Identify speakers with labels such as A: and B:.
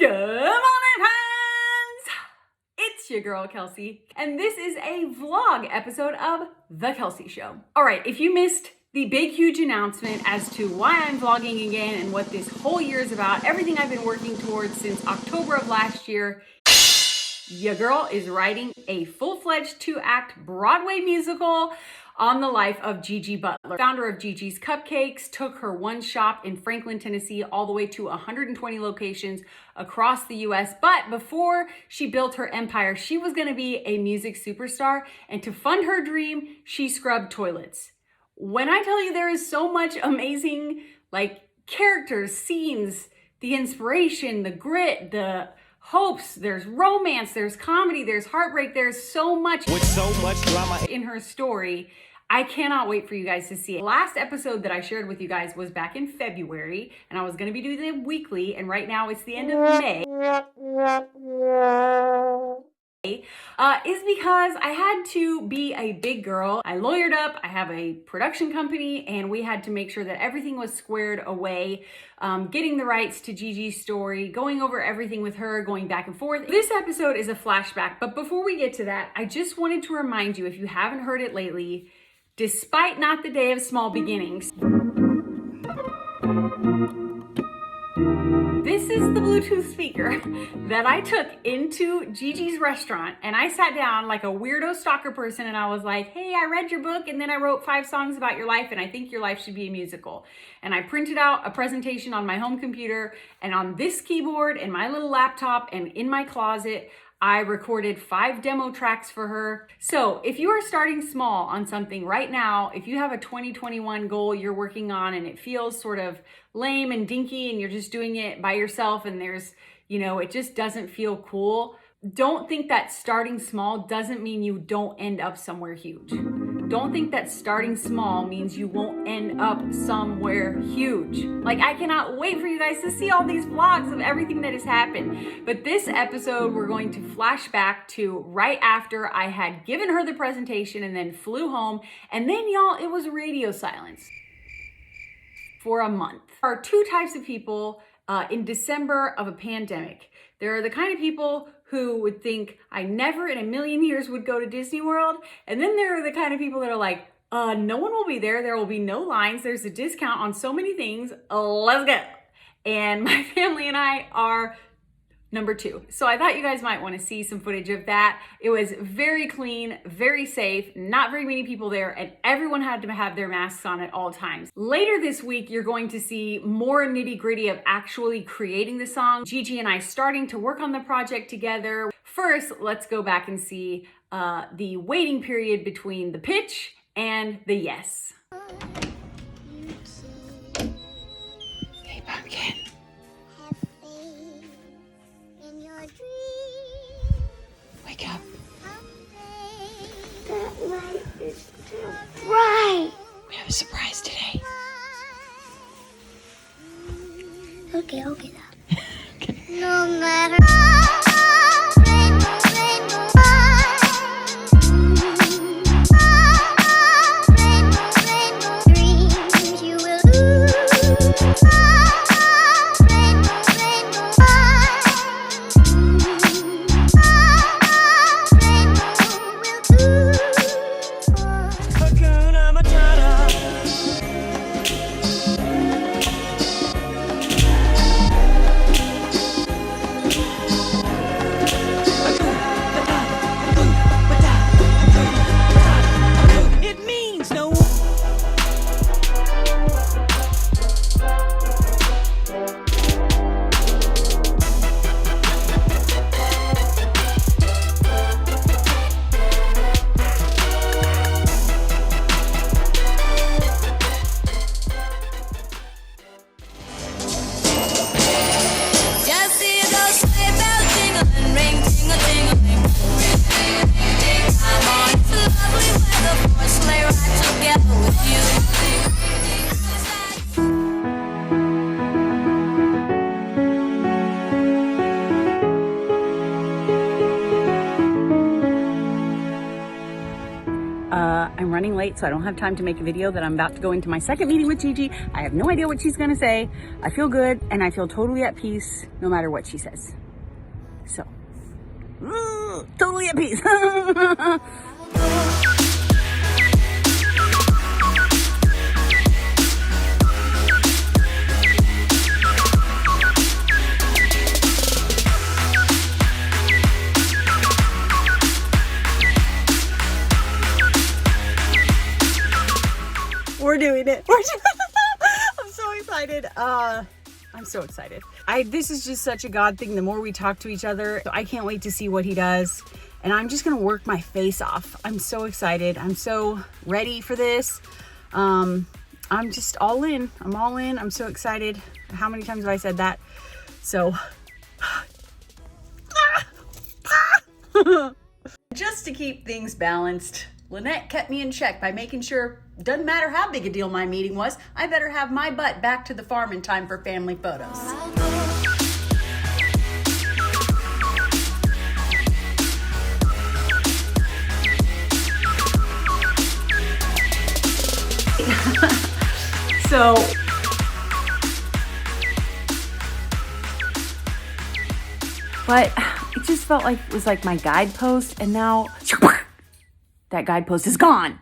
A: Good morning, friends! It's your girl, Kelsey, and this is a vlog episode of The Kelsey Show. All right, if you missed the big, huge announcement as to why I'm vlogging again and what this whole year is about, everything I've been working towards since October of last year, your girl is writing a full-fledged 2-act Broadway musical on the life of Gigi Butler. Founder of Gigi's Cupcakes, took her one shop in Franklin, Tennessee, all the way to 120 locations across the US. But before she built her empire, she was gonna be a music superstar. And to fund her dream, she scrubbed toilets. When I tell you there is so much amazing, characters, scenes, the inspiration, the grit, the hopes, there's romance, there's comedy, there's heartbreak, there's so much
B: with so much drama
A: in her story. I cannot wait for you guys to see it. Last episode that I shared with you guys was back in February, and I was gonna be doing them weekly, and right now it's the end of May. Is because I had to be a big girl. I lawyered up, I have a production company, and we had to make sure that everything was squared away, getting the rights to Gigi's story, going over everything with her, going back and forth. This episode is a flashback, but before we get to that, I just wanted to remind you, if you haven't heard it lately, despite not the day of small beginnings, this is the Bluetooth speaker that I took into Gigi's restaurant, and I sat down like a weirdo stalker person, and I was like, hey, I read your book, and then I wrote 5 songs about your life, and I think your life should be a musical. And I printed out a presentation on my home computer, and on this keyboard and my little laptop and in my closet, I recorded 5 demo tracks for her. So if you are starting small on something right now, if you have a 2021 goal you're working on and it feels sort of lame and dinky and you're just doing it by yourself and there's, it just doesn't feel cool, don't think that starting small doesn't mean you don't end up somewhere huge. Don't think that starting small means you won't end up somewhere huge. I cannot wait for you guys to see all these vlogs of everything that has happened. But this episode, we're going to flash back to right after I had given her the presentation and then flew home. And then, y'all, it was radio silence for a month. There are 2 types of people in December of a pandemic. There are the kind of people who would think, I never in a million years would go to Disney World. And then there are the kind of people that are like, no one will be there. There will be no lines. There's a discount on so many things. Let's go. And my family and I are number 2. So I thought you guys might want to see some footage of that. It was very clean, very safe, not very many people there, and everyone had to have their masks on at all times. Later this week, you're going to see more nitty-gritty of actually creating the song. Gigi and I starting to work on the project together. First, let's go back and see the waiting period between the pitch and the yes. Hey, pumpkin. Wake up.
C: That light is too bright.
A: We have a surprise today.
C: Okay, that.
A: Okay.
C: No matter. Dreams you will lose.
A: late, so I don't have time to make a video that I'm about to go into my second meeting with Gigi. I have no idea what she's gonna say. I feel good, and I feel totally at peace no matter what she says. So, totally at peace. We're doing it. I'm so excited. I'm so excited. This is just such a God thing. The more we talk to each other, I can't wait to see what he does. And I'm just gonna work my face off. I'm so excited. I'm so ready for this. I'm just all in. I'm all in. I'm so excited. How many times have I said that? So, just to keep things balanced, Lynette kept me in check by making sure, doesn't matter how big a deal my meeting was, I better have my butt back to the farm in time for family photos. So, but it just felt like it was like my guidepost, and now that guidepost is gone.